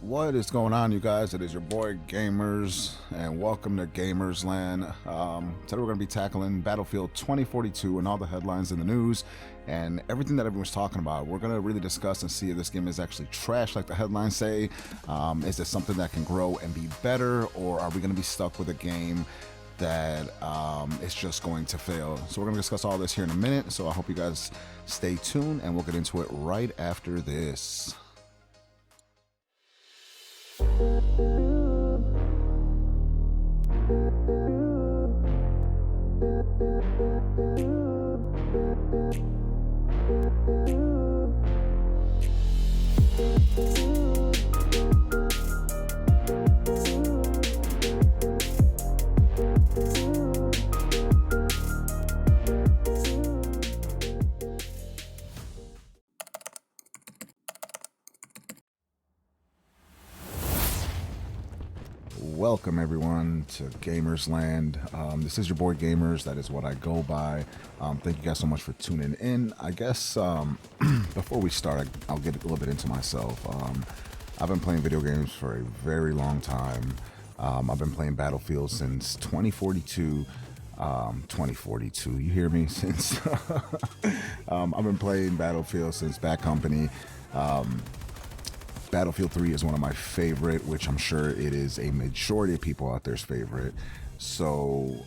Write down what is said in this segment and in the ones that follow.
What is going on, you guys? It is your boy Gamers, and welcome to Gamers Land. Today we're going to be tackling Battlefield 2042 and all the headlines in the news and everything that everyone's talking about. We're going to really discuss and see if this game is actually trash like the headlines say. Is it something that can grow and be better, or are we going to be stuck with a game that is just going to fail? So we're going to discuss all this here in a minute, so I hope you guys stay tuned, and we'll get into it right after this. Welcome everyone to Gamers Land. This is your boy Gamers. That is what I go by. Thank you guys so much for tuning in. I guess before we start, I'll get a little bit into myself. I've been playing video games for a very long time. I've been playing Battlefield since 2042. 2042, you hear me? Since I've been playing Battlefield since Bad Company. Battlefield 3 is one of my favorite, which I'm sure it is a majority of people out there's favorite. So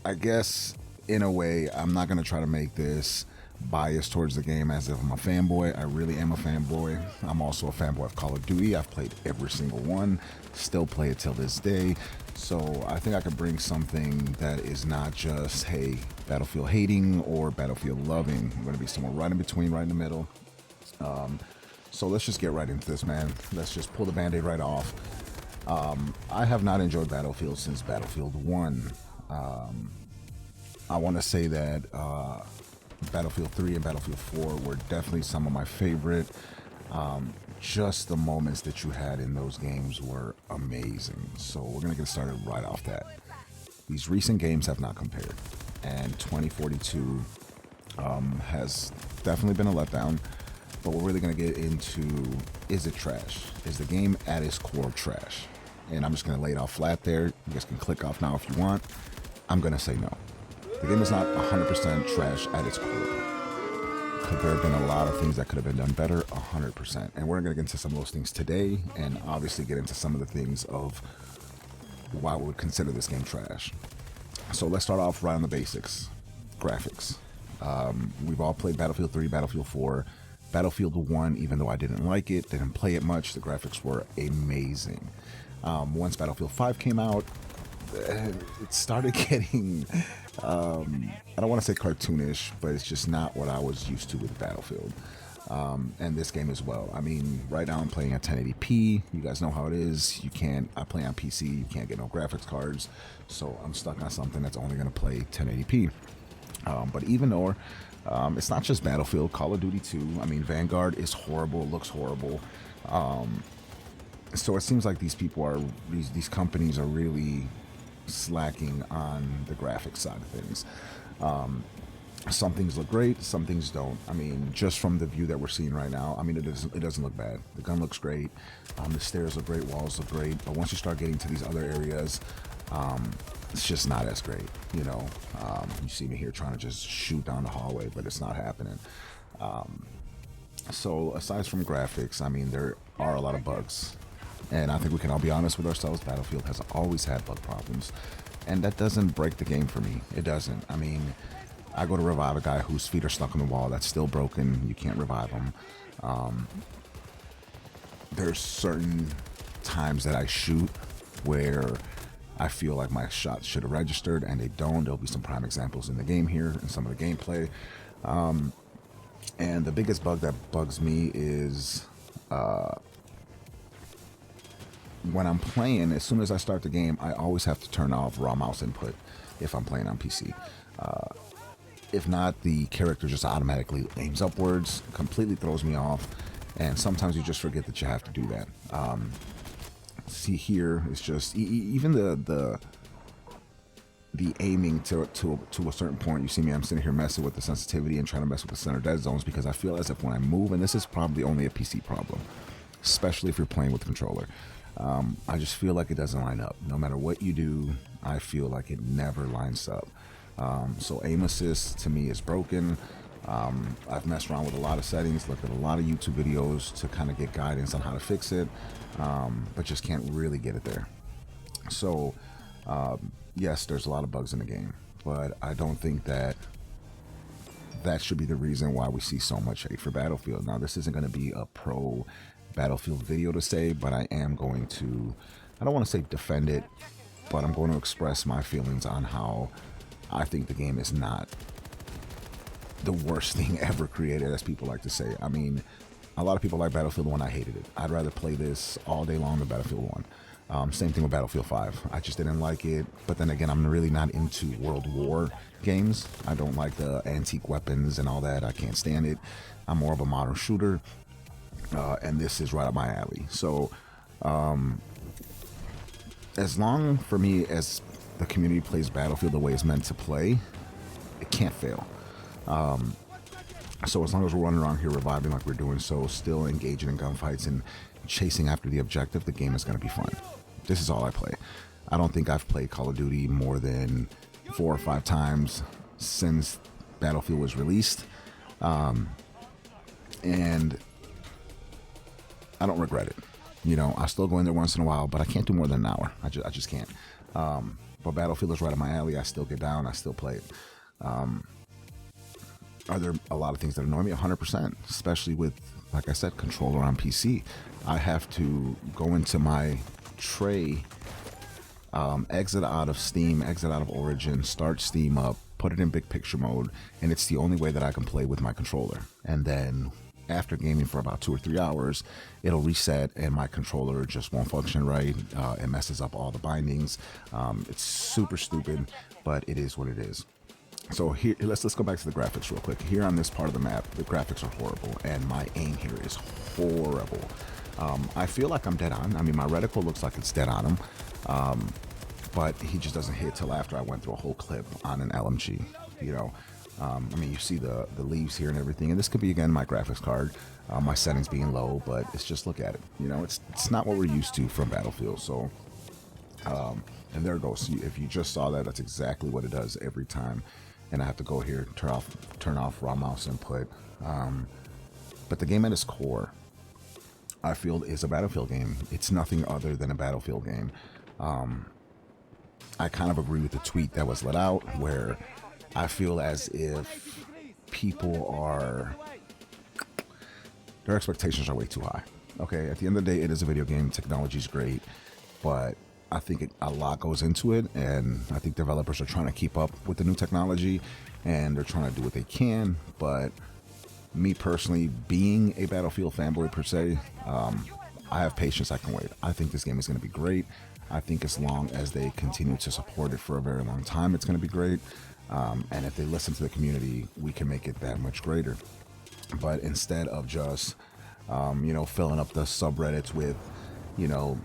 I guess in a way, I'm not going to try to make this biased towards the game as if I'm a fanboy. I really am a fanboy. I'm also a fanboy of Call of Duty. I've played every single one, still play it till this day. So I think I could bring something that is not just, hey, Battlefield hating or Battlefield loving. I'm going to be somewhere right in between, right in the middle. So let's just get right into this, man. Let's just pull the band-aid right off. I have not enjoyed Battlefield since Battlefield 1. I want to say that Battlefield 3 and Battlefield 4 were definitely some of my favorite. Just the moments that you had in those games were amazing. So we're going to get started right off that. These recent games have not compared. And 2042 has definitely been a letdown. But we're really going to get into, is it trash? Is the game at its core trash? And I'm just going to lay it out flat there. You guys can click off now if you want. I'm going to say no. The game is not 100% trash at its core. Could there have been a lot of things that could have been done better? 100%. And we're going to get into some of those things today, and obviously get into some of the things of why we would consider this game trash. So let's start off right on the basics. Graphics. We've all played Battlefield 3, Battlefield 4, Battlefield 1, even though I didn't like it, didn't play it much, the graphics were amazing. Once Battlefield 5 came out, it started getting, I don't want to say cartoonish, but it's just not what I was used to with Battlefield. And this game as well. I mean, right now I'm playing at 1080p. You guys know how it is. I play on PC, you can't get no graphics cards, so I'm stuck on something that's only going to play 1080p. But even though it's not just Battlefield, Call of Duty 2. I mean, Vanguard is horrible, looks horrible. So it seems like these companies are really slacking on the graphics side of things. Some things look great, some things don't. I mean, just from the view that we're seeing right now, I mean, it doesn't look bad. The gun looks great. The stairs look great, walls look great. But once you start getting to these other areas, it's just not as great, you know. You see me here trying to just shoot down the hallway, but it's not happening. So aside from graphics, I mean, there are a lot of bugs, and I think we can all be honest with ourselves. Battlefield has always had bug problems, and that doesn't break the game for me. It doesn't. I mean, I go to revive a guy whose feet are stuck on the wall that's still broken. You can't revive him. There's certain times that I shoot where I feel like my shots should have registered and they don't. There'll be some prime examples in the game here and some of the gameplay. And the biggest bug that bugs me is when I'm playing, as soon as I start the game, I always have to turn off raw mouse input if I'm playing on PC. If not, the character just automatically aims upwards, completely throws me off, and sometimes you just forget that you have to do that. See here, it's just even the aiming to a certain point. You see me, I'm sitting here messing with the sensitivity and trying to mess with the center dead zones because I feel as if when I move, and this is probably only a PC problem, especially if you're playing with the controller. I just feel like it doesn't line up. No matter what you do, I feel like it never lines up. So aim assist to me is broken. I've messed around with a lot of settings, looked at a lot of YouTube videos to kind of get guidance on how to fix it, but just can't really get it there. So yes, there's a lot of bugs in the game, but I don't think that should be the reason why we see so much hate for Battlefield. Now, this isn't going to be a pro Battlefield video to say, but I am going to, I don't want to say defend it, but I'm going to express my feelings on how I think the game is not the worst thing ever created, as people like to say. I mean, a lot of people like Battlefield 1. I hated it. I'd rather play this all day long than Battlefield 1. Same thing with Battlefield 5. I just didn't like it. But then again, I'm really not into World War games. I don't like the antique weapons and all that. I can't stand it. I'm more of a modern shooter. And this is right up my alley. So as long, for me, as the community plays Battlefield the way it's meant to play, it can't fail. So as long as we're running around here reviving like we're doing, so still engaging in gunfights and chasing after the objective, the game is going to be fun. This is all I play. I don't think I've played Call of Duty more than 4 or 5 times since Battlefield was released. And I don't regret it. You know, I still go in there once in a while, but I can't do more than an hour. I just can't. But Battlefield is right up my alley. I still get down. I still play it. Are there a lot of things that annoy me? 100%, especially with, like I said, controller on PC. I have to go into my tray, exit out of Steam, exit out of Origin, start Steam up, put it in big picture mode, and it's the only way that I can play with my controller. And then after gaming for about 2 or 3 hours, it'll reset and my controller just won't function right. It messes up all the bindings. It's super stupid, but it is what it is. So here, let's go back to the graphics real quick. Here on this part of the map, the graphics are horrible, and my aim here is horrible. I feel like I'm dead on. I mean, my reticle looks like it's dead on him, but he just doesn't hit till after I went through a whole clip on an LMG. You know, I mean, you see the leaves here and everything, and this could be, again, my graphics card, my settings being low, but it's just, look at it. You know, it's not what we're used to from Battlefield. So, and there it goes. If you just saw that, that's exactly what it does every time. And I have to go here, turn off raw mouse input. But the game at its core, I feel, is a Battlefield game. It's nothing other than a Battlefield game. I kind of agree with the tweet that was let out, where I feel as if people their expectations are way too high. Okay, at the end of the day, it is a video game. Technology is great, but I think a lot goes into it, and I think developers are trying to keep up with the new technology, and they're trying to do what they can. But me personally, being a Battlefield fanboy per se, I have patience. I can wait. I think this game is going to be great. I think as long as they continue to support it for a very long time, it's going to be great. And if they listen to the community, we can make it that much greater. But instead of just, filling up the subreddits with,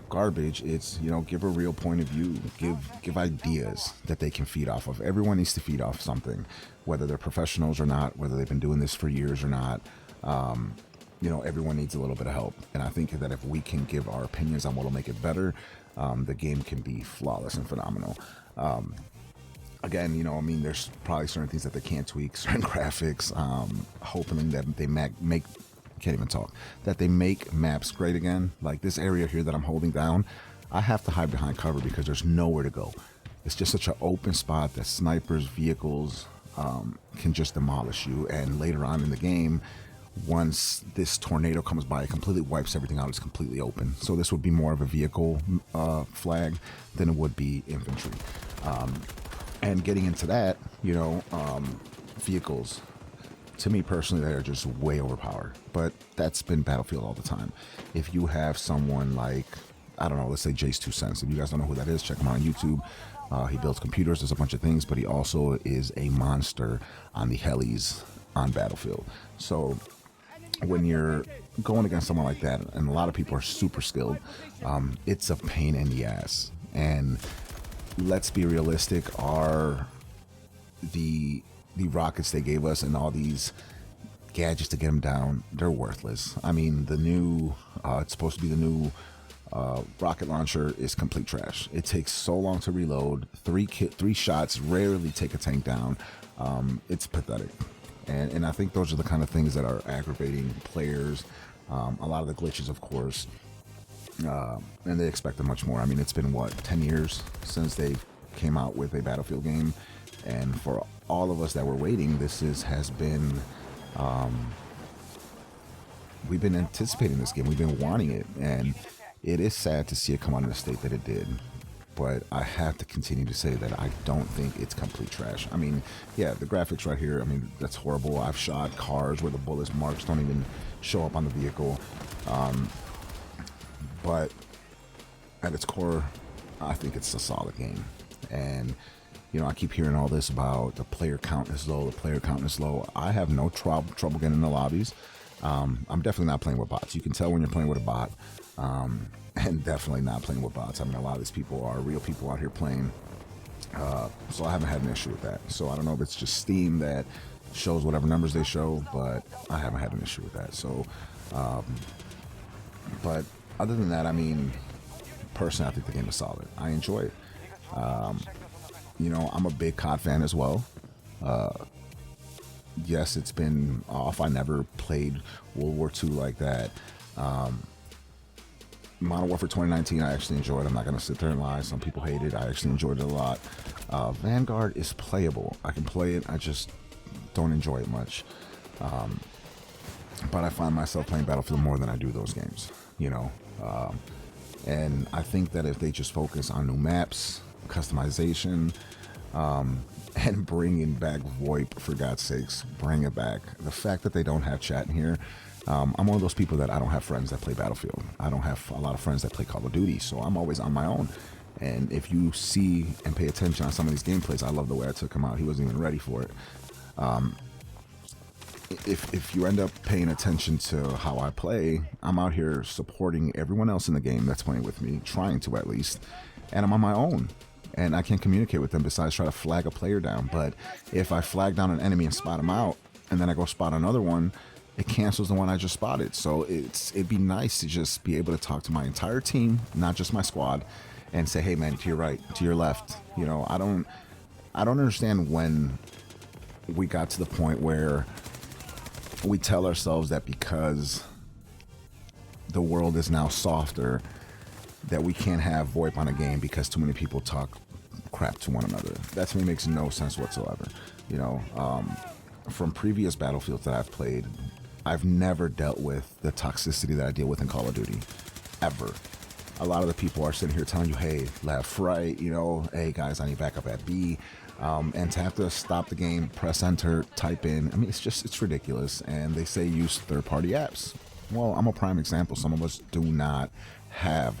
garbage, it's, give a real point of view, give ideas that they can feed off of. Everyone needs to feed off something, whether they're professionals or not, whether they've been doing this for years or not. Everyone needs a little bit of help. And I think that if we can give our opinions on what will make it better, the game can be flawless and phenomenal. Again, there's probably certain things that they can't tweak, certain graphics, hoping that they that they make maps great again. Like this area here that I'm holding down, I have to hide behind cover because there's nowhere to go. It's just such an open spot that snipers, vehicles can just demolish you. And later on in the game, once this tornado comes by, it completely wipes everything out. It's completely open. So this would be more of a vehicle flag than it would be infantry. And getting into that, vehicles, to me personally, they are just way overpowered. But that's been Battlefield all the time. If you have someone like, I don't know, let's say Jace 2 Cents. If you guys don't know who that is, check him out on YouTube. He builds computers, does a bunch of things, but he also is a monster on the helis on Battlefield. So when you're going against someone like that, and a lot of people are super skilled, it's a pain in the ass. And let's be realistic, the rockets they gave us and all these gadgets to get them down, they're worthless. I mean, the new, it's supposed to be the new rocket launcher is complete trash. It takes so long to reload. Three shots rarely take a tank down. It's pathetic. And I think those are the kind of things that are aggravating players. A lot of the glitches, of course, and they expect much more. I mean, it's been, what, 10 years since they came out with a Battlefield game, and for all of us that were waiting, has been, we've been anticipating this game. We've been wanting it, and it is sad to see it come out in the state that it did. But I have to continue to say that I don't think it's complete trash. I mean, yeah, the graphics right here, I mean, that's horrible. I've shot cars where the bullets marks don't even show up on the vehicle. But at its core, I think it's a solid game. And, you know, I keep hearing all this about the player count is low, the player count is low. I have no trouble getting in the lobbies. I'm definitely not playing with bots. You can tell when you're playing with a bot. And definitely not playing with bots. I mean, a lot of these people are real people out here playing. So I haven't had an issue with that. So I don't know if it's just Steam that shows whatever numbers they show, but I haven't had an issue with that. So, but other than that, I mean, personally, I think the game is solid. I enjoy it. You know, I'm a big COD fan as well. Yes, it's been off. I never played World War II like that. Modern Warfare 2019, I actually enjoyed. I'm not going to sit there and lie. Some people hate it. I actually enjoyed it a lot. Vanguard is playable. I can play it. I just don't enjoy it much. But I find myself playing Battlefield more than I do those games, you know. And I think that if they just focus on new maps, customization, and bringing back VoIP, for God's sakes, bring it back. The fact that they don't have chat in here, I'm one of those people that I don't have friends that play Battlefield. I don't have a lot of friends that play Call of Duty, so I'm always on my own. And if you see and pay attention on some of these gameplays, I love the way I took him out. He wasn't even ready for it. If you end up paying attention to how I play, I'm out here supporting everyone else in the game that's playing with me, trying to at least, and I'm on my own. And I can't communicate with them besides try to flag a player down. But if I flag down an enemy and spot him out, and then I go spot another one, it cancels the one I just spotted. So it'd be nice to just be able to talk to my entire team, not just my squad, and say, hey man, to your right, to your left. You know, I don't understand when we got to the point where we tell ourselves that because the world is now softer, that we can't have VoIP on a game because too many people talk crap to one another. That to me makes no sense whatsoever. You know, from previous Battlefields that I've played, I've never dealt with the toxicity that I deal with in Call of Duty, ever. A lot of the people are sitting here telling you, hey, left, right, you know, hey guys, I need backup at B. And to have to stop the game, press enter, type in, I mean, it's ridiculous. And they say use third-party apps. Well, I'm a prime example. Some of us do not have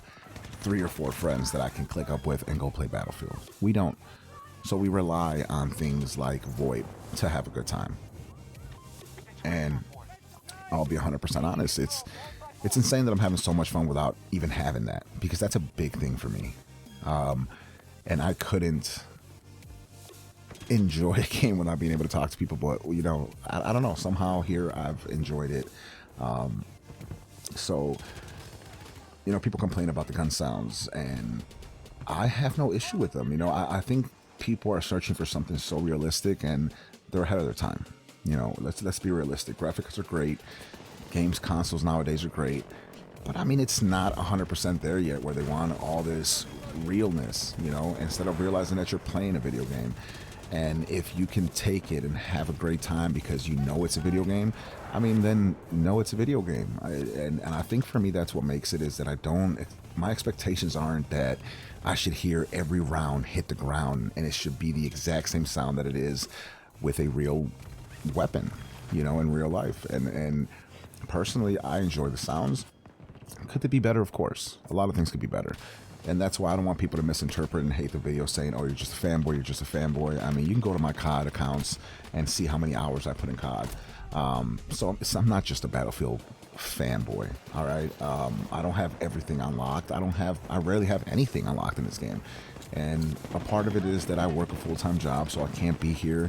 3 or 4 friends that I can click up with and go play Battlefield. We don't. So we rely on things like VoIP to have a good time. And I'll be 100% honest, it's insane that I'm having so much fun without even having that, because that's a big thing for me. And I couldn't enjoy a game without being able to talk to people, but you know, I don't know, somehow here I've enjoyed it. So, you know, people complain about the gun sounds, and I have no issue with them. You know, I think people are searching for something so realistic, and they're ahead of their time. You know, let's be realistic. Graphics are great. Games consoles nowadays are great. But I mean, it's not 100% there yet where they want all this realness, you know, instead of realizing that you're playing a video game. And if you can take it and have a great time because you know it's a video game, I mean, then know it's a video game. And I think for me, that's what makes it, is that my expectations aren't that I should hear every round hit the ground and it should be the exact same sound that it is with a real weapon, you know, in real life. And personally, I enjoy the sounds. Could they be better? Of course. A lot of things could be better. And that's why I don't want people to misinterpret and hate the video saying, oh, you're just a fanboy, you're just a fanboy. I mean, you can go to my COD accounts and see how many hours I put in COD. So I'm not just a Battlefield fanboy. All right, I don't have everything unlocked. I rarely have anything unlocked in this game, and a part of it is that I work a full-time job, so I can't be here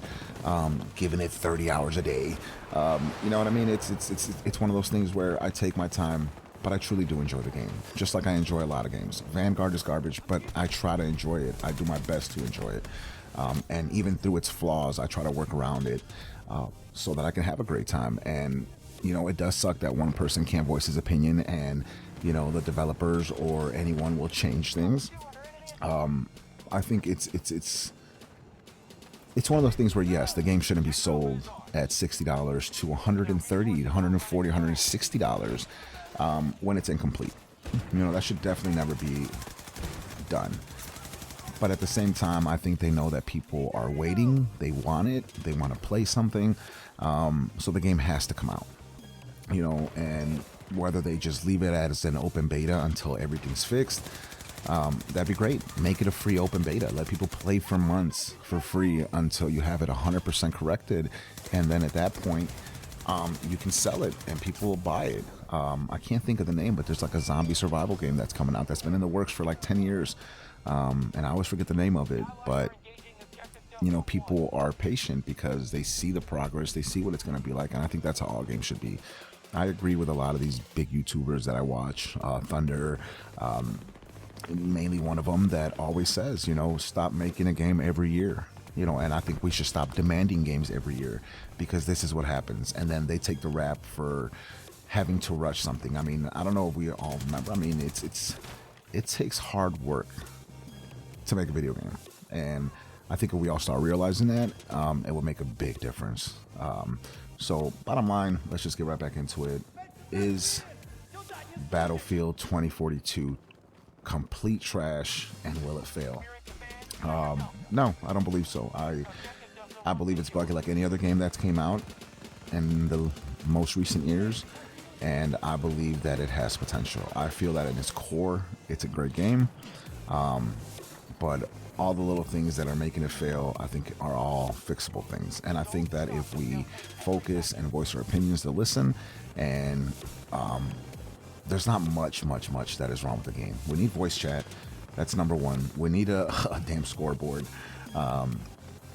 giving it 30 hours a day. You know what I mean? It's one of those things where I take my time, but I truly do enjoy the game, just like I enjoy a lot of games. Vanguard is garbage, but I try to enjoy it. I do my best to enjoy it, and even through its flaws, I try to work around it so that I can have a great time. And you know, it does suck that one person can't voice his opinion, and you know, the developers or anyone will change things. I think it's one of those things where yes, the game shouldn't be sold at $60 to $130, $140, $160 when it's incomplete. You know, that should definitely never be done. But at the same time, I think they know that people are waiting. They want it. They want to play something. So the game has to come out. You know, and whether they just leave it as an open beta until everything's fixed, that'd be great. Make it a free open beta. Let people play for months for free until you have it 100% corrected. And then at that point, you can sell it and people will buy it. I can't think of the name, but there's like a zombie survival game that's coming out that's been in the works for like 10 years. And I always forget the name of it, but you know, people are patient because they see the progress, they see what it's going to be like. And I think that's how all games should be. I agree with a lot of these big YouTubers that I watch, Thunder, mainly one of them, that always says, you know, stop making a game every year. You know, and I think we should stop demanding games every year, because this is what happens. And then they take the rap for having to rush something. I mean, I don't know if we all remember. I mean, it takes hard work to make a video game. And I think if we all start realizing that, it will make a big difference. So bottom line, let's just get right back into it. Is Battlefield 2042 complete trash, and will it fail? No, I don't believe so. I believe it's buggy like any other game that's came out in the most recent years, and I believe that it has potential. I feel that in its core, it's a great game, but all the little things that are making it fail, I think, are all fixable things. And I think that if we focus and voice our opinions to listen, and there's not much that is wrong with the game. We need voice chat. That's number one. We need a damn scoreboard.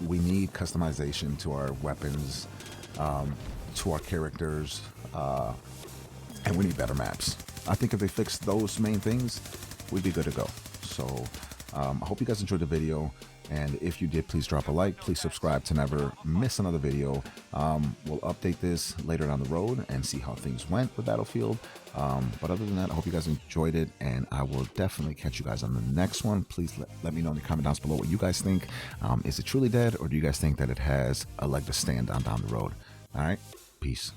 We need customization to our weapons, to our characters, and we need better maps. I think if they fix those main things, we'd be good to go. So I hope you guys enjoyed the video, and if you did, please drop a like. Please subscribe to never miss another video. We'll update this later down the road and see how things went with Battlefield. But other than that, I hope you guys enjoyed it, and I will definitely catch you guys on the next one. Please let me know in the comment down below what you guys think. Is it truly dead, or do you guys think that it has a leg to stand on down the road? All right, peace.